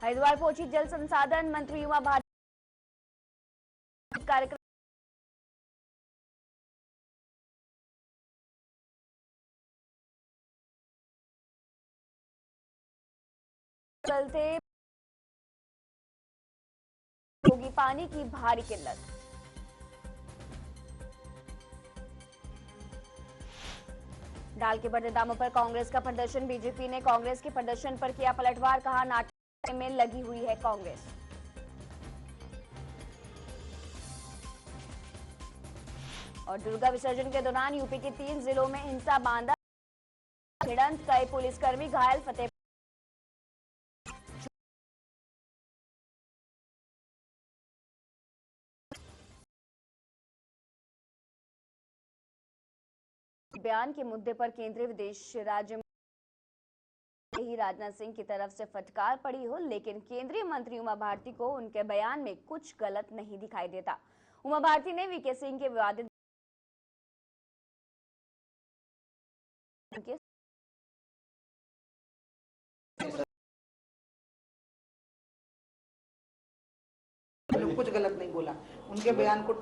हरिद्वार पहुंची जल संसाधन मंत्री उमा भारती। कार्यक्रम चलते होगी पानी की भारी किल्लत। दाल के बढ़ते दामों पर कांग्रेस का प्रदर्शन। बीजेपी ने कांग्रेस के प्रदर्शन पर किया पलटवार, कहा नाटक में लगी हुई है कांग्रेस। और दुर्गा विसर्जन के दौरान यूपी के 3 जिलों में हिंसा, बांदा भिड़ंत, कई पुलिसकर्मी घायल। फतेह बयान के मुद्दे पर केंद्रीय विदेश राज्य ही राजनाथ सिंह की तरफ से फटकार पड़ी हो, लेकिन केंद्रीय मंत्री उमा भारती को उनके बयान में कुछ गलत नहीं दिखाई देता। उमा भारती ने वीके सिंह के विवादित कुछ गलत नहीं बोला, उनके बयान को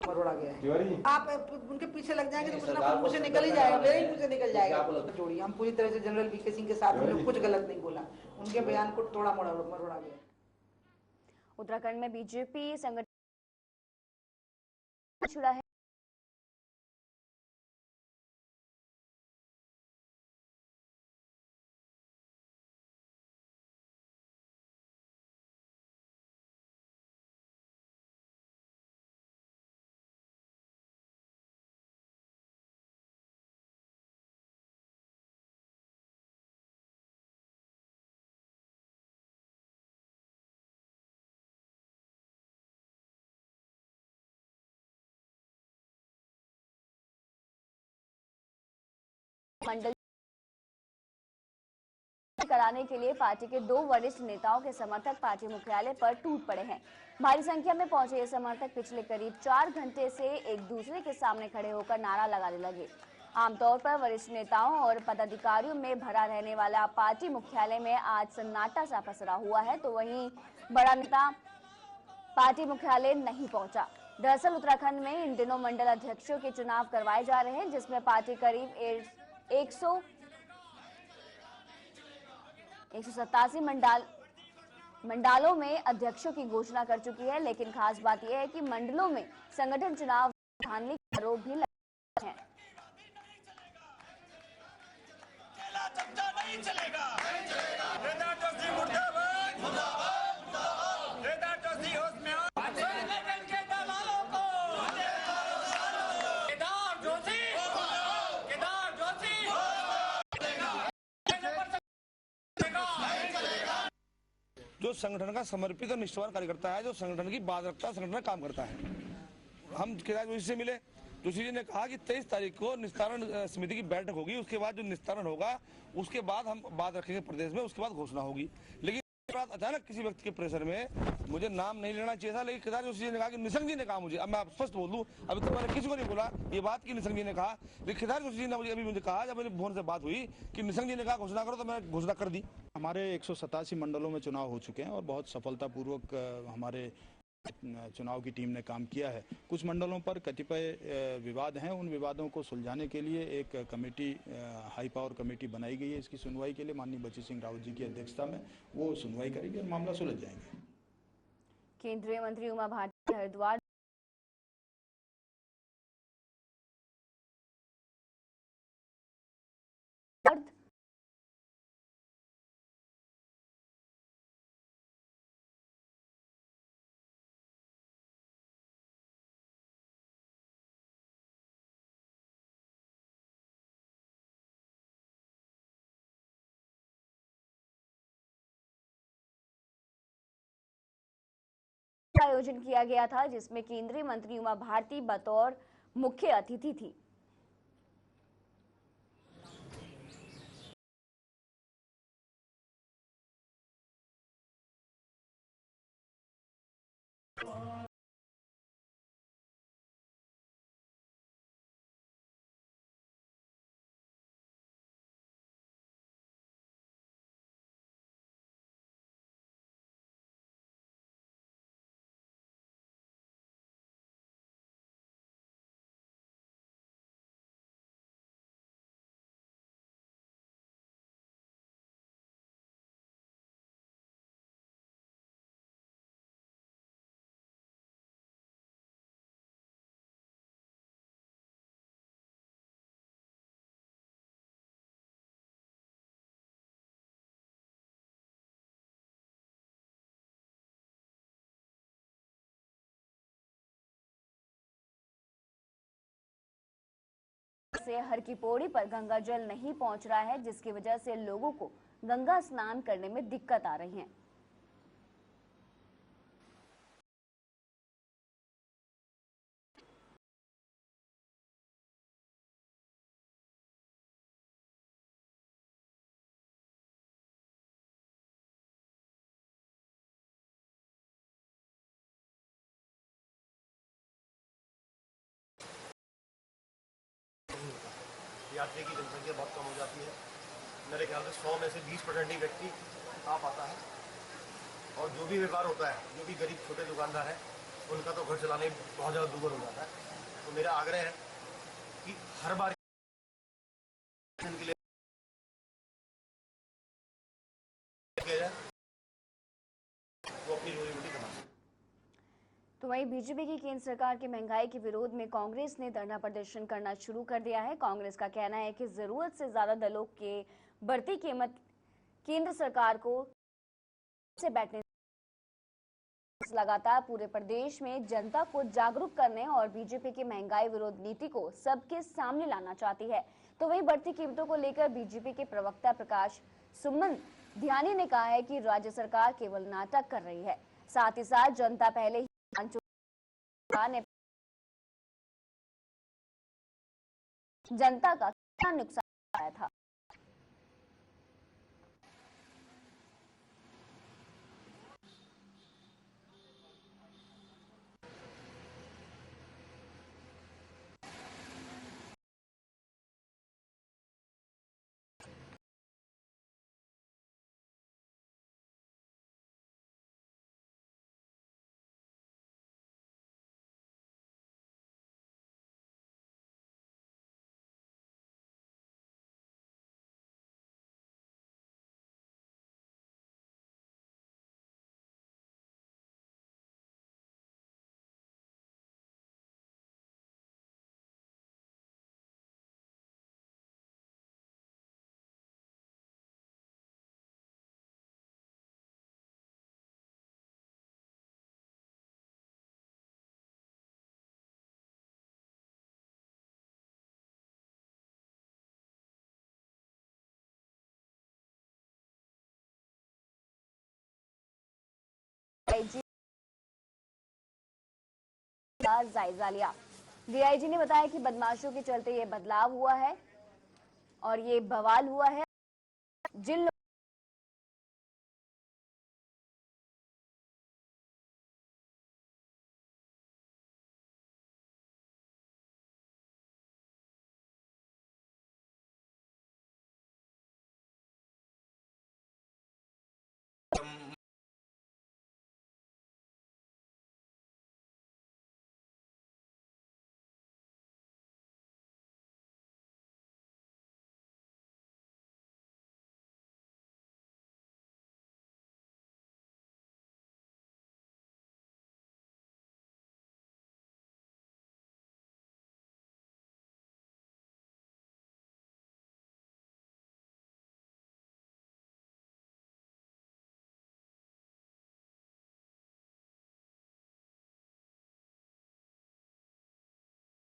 मरोड़ा गया है। आप उनके पीछे लग जाएंगे तो कुछ ना कुछ मुझे निकल ही जाएगा, मेरे ही मुझे निकल जाएगा। जोड़ी हम पूरी तरह से जनरल वीके सिंह के साथ हम कुछ गलत नहीं बोला, उनके बयान को थोड़ा मरोड़ा गया। उत्तराखंड में बीजेपी संगठन छुड़ा है। मंडल कराने के लिए पार्टी के 2 वरिष्ठ नेताओं के समर्थक पार्टी मुख्यालय पर टूट पड़े हैं। भारी संख्या में पहुंचे ये समर्थक पिछले करीब 4 घंटे से एक दूसरे के सामने खड़े होकर नारा लगाने लगे। आमतौर पर वरिष्ठ नेताओं और पदाधिकारियों में भरा रहने वाला पार्टी मुख्यालय में आज सन्नाटा सा पसरा हुआ है, तो वहीं बड़ा नेता पार्टी मुख्यालय नहीं पहुंचा। दरअसल उत्तराखंड में इन दिनों मंडल अध्यक्षों के चुनाव करवाए जा रहे हैं, जिसमें पार्टी करीब 187 मंडलों में अध्यक्षों की घोषणा कर चुकी है। लेकिन खास बात यह है कि मंडलों में संगठन चुनाव धांधली का आरोप भी लगा है। जो संगठन का समर्पित और निष्ठावान कार्यकर्ता है, जो संगठन की बात रखता है, संगठन में काम करता है। हम केदार जोशी से मिले, जोशी जी ने कहा कि 23 तारीख को निस्तारण समिति की बैठक होगी, उसके बाद जो निस्तारण होगा उसके बाद हम बात रखेंगे प्रदेश में, उसके बाद घोषणा होगी। लेकिन बात अचानक किसी व्यक्ति के प्रेशर में, मुझे नाम नहीं लेना चाहिए था, लेकिन केदार जोशी जी ने कहा कि निशंक जी ने कहा मुझे, अब मैं स्पष्ट बोल दूं, अभी तक मैंने किसी को नहीं बोला ये बात कि निशंक जी ने कहा, लेकिन केदार जोशी जी ने मुझे कहा, जब मेरी फोन से बात हुई कि निशंक जी ने कहा घोषणा करो, तो मैंने घोषणा कर दी। हमारे 187 मंडलों में चुनाव हो चुके हैं और बहुत सफलतापूर्वक हमारे चुनाव की टीम ने काम किया है। कुछ मंडलों पर कतिपय विवाद हैं, उन विवादों को सुलझाने के लिए एक कमेटी, हाई पावर कमेटी बनाई गई है। इसकी सुनवाई के लिए माननीय बची सिंह रावत जी की अध्यक्षता में वो सुनवाई करेगी और मामला सुलझ जाएंगे। केंद्रीय मंत्री उमा भारती हरिद्वार आयोजन किया गया था, जिसमें केंद्रीय मंत्री उमा भारती बतौर मुख्य अतिथि थी। से हर की पौड़ी पर गंगा जल नहीं पहुंच रहा है, जिसकी वजह से लोगों को गंगा स्नान करने में दिक्कत आ रही है। यात्री की जनसंख्या बहुत कम हो जाती है। मेरे ख्याल से 100 में से 20% ही व्यक्ति आ पाता है, और जो भी व्यापार होता है, जो भी गरीब छोटे दुकानदार हैं, उनका तो घर चलाने बहुत ज़्यादा दुर्भर हो जाता है। तो मेरा आग्रह है कि हर बार के लिए किया जाए, वो अपनी रोजी रोटी कमा सके। तो वहीं बीजेपी की केंद्र सरकार की महंगाई के विरोध में कांग्रेस ने धरना प्रदर्शन करना शुरू कर दिया है। कांग्रेस का कहना है कि जरूरत से ज्यादा दलों के बढ़ती कीमत केंद्र सरकार को से बैठने लगातार पूरे प्रदेश में जनता को जागरूक करने और बीजेपी की महंगाई विरोध नीति को सबके सामने लाना चाहती है। तो वहीं बढ़ती कीमतों को लेकर बीजेपी के प्रवक्ता प्रकाश सुमन ध्यानी ने कहा है कि राज्य सरकार केवल नाटक कर रही है। साथ ही साथ जनता पहले ही ने जनता का कितना नुकसान आया था। जायजा लिया। डीआईजी ने बताया कि बदमाशों के चलते ये बदलाव हुआ है और ये बवाल हुआ है। जिन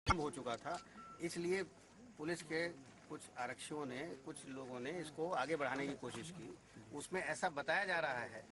हो चुका था, इसलिए पुलिस के कुछ आरक्षियों ने, कुछ लोगों ने इसको आगे बढ़ाने की कोशिश की। उसमें ऐसा बताया जा रहा है